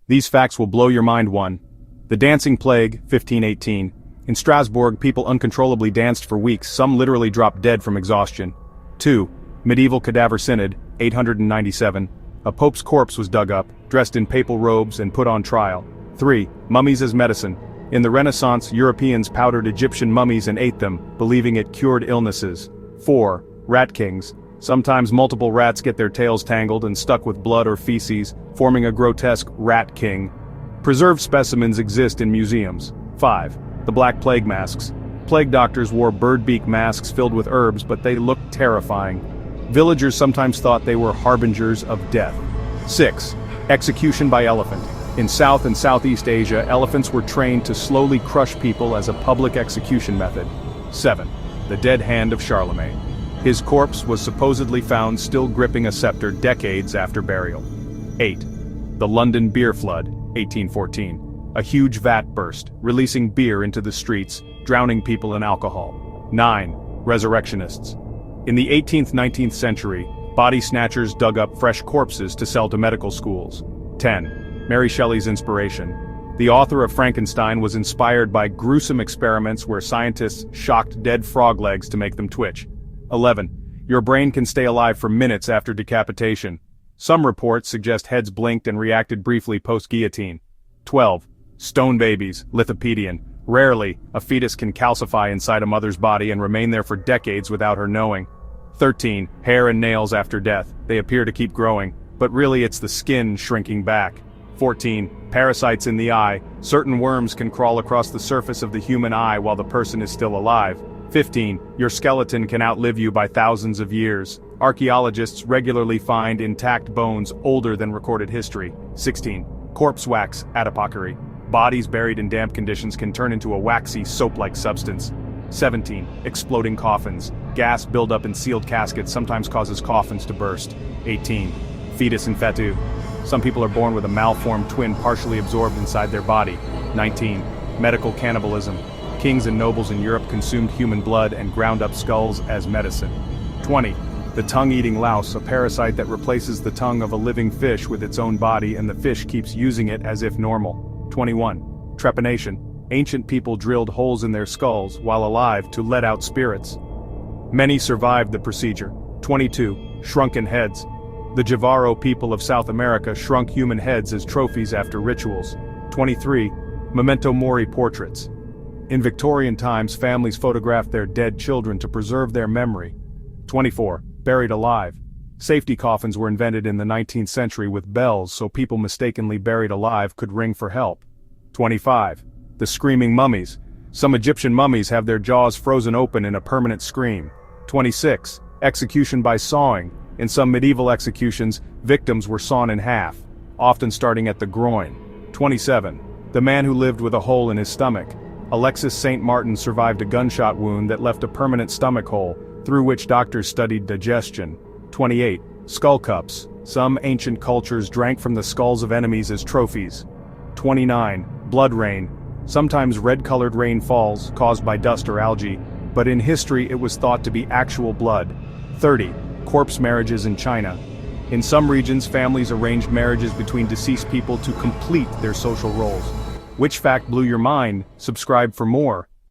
These facts will blow your mind. 1. The Dancing Plague, 1518. In Strasbourg, people uncontrollably danced for weeks, some literally dropped dead from exhaustion. 2. Medieval Cadaver Synod, 897. A pope's corpse was dug up, dressed in papal robes and put on trial. 3. Mummies as medicine. In the Renaissance, Europeans powdered Egyptian mummies and ate them, believing it cured illnesses. 4. Rat kings. Sometimes multiple rats get their tails tangled and stuck with blood or feces, forming a grotesque rat king. Preserved specimens exist in museums. 5. The Black Plague masks. Plague doctors wore bird beak masks filled with herbs, but they looked terrifying. Villagers sometimes thought they were harbingers of death. 6. Execution by elephant. In South and Southeast Asia, elephants were trained to slowly crush people as a public execution method. 7. The dead hand of Charlemagne. His corpse was supposedly found still gripping a scepter decades after burial. 8. The London Beer Flood, 1814. A huge vat burst, releasing beer into the streets, drowning people in alcohol. 9. Resurrectionists. In the 18th-19th century, body snatchers dug up fresh corpses to sell to medical schools. 10. Mary Shelley's inspiration. The author of Frankenstein was inspired by gruesome experiments where scientists shocked dead frog legs to make them twitch. 11. Your brain can stay alive for minutes after decapitation. Some reports suggest heads blinked and reacted briefly post-guillotine. 12. Stone babies, lithopedion. Rarely, a fetus can calcify inside a mother's body and remain there for decades without her knowing. 13. Hair and nails after death. They appear to keep growing, but really it's the skin shrinking back. 14. Parasites in the eye. Certain worms can crawl across the surface of the human eye while the person is still alive. 15. Your skeleton can outlive you by thousands of years. Archaeologists regularly find intact bones older than recorded history. 16. Corpse wax, adipockery. Bodies buried in damp conditions can turn into a waxy, soap-like substance. 17. Exploding coffins. Gas buildup in sealed caskets sometimes causes coffins to burst. 18. Fetus in fetu. Some people are born with a malformed twin partially absorbed inside their body. 19. Medical cannibalism. Kings and nobles in Europe consumed human blood and ground up skulls as medicine. 20. The tongue-eating louse, a parasite that replaces the tongue of a living fish with its own body and the fish keeps using it as if normal. 21. Trepanation. Ancient people drilled holes in their skulls while alive to let out spirits. Many survived the procedure. 22. Shrunken heads. The Javaro people of South America shrunk human heads as trophies after rituals. 23. Memento mori portraits. In Victorian times, families photographed their dead children to preserve their memory. 24. Buried alive. Safety coffins were invented in the 19th century with bells so people mistakenly buried alive could ring for help. 25. The screaming mummies. Some Egyptian mummies have their jaws frozen open in a permanent scream. 26. Execution by sawing. In some medieval executions, victims were sawn in half, often starting at the groin. 27. The man who lived with a hole in his stomach. Alexis St. Martin survived a gunshot wound that left a permanent stomach hole, through which doctors studied digestion. 28. Skull cups. Some ancient cultures drank from the skulls of enemies as trophies. 29. Blood rain. Sometimes red-colored rain falls, caused by dust or algae, but in history it was thought to be actual blood. 30. Corpse marriages in China. In some regions, families arranged marriages between deceased people to complete their social roles. Which fact blew your mind? Subscribe for more.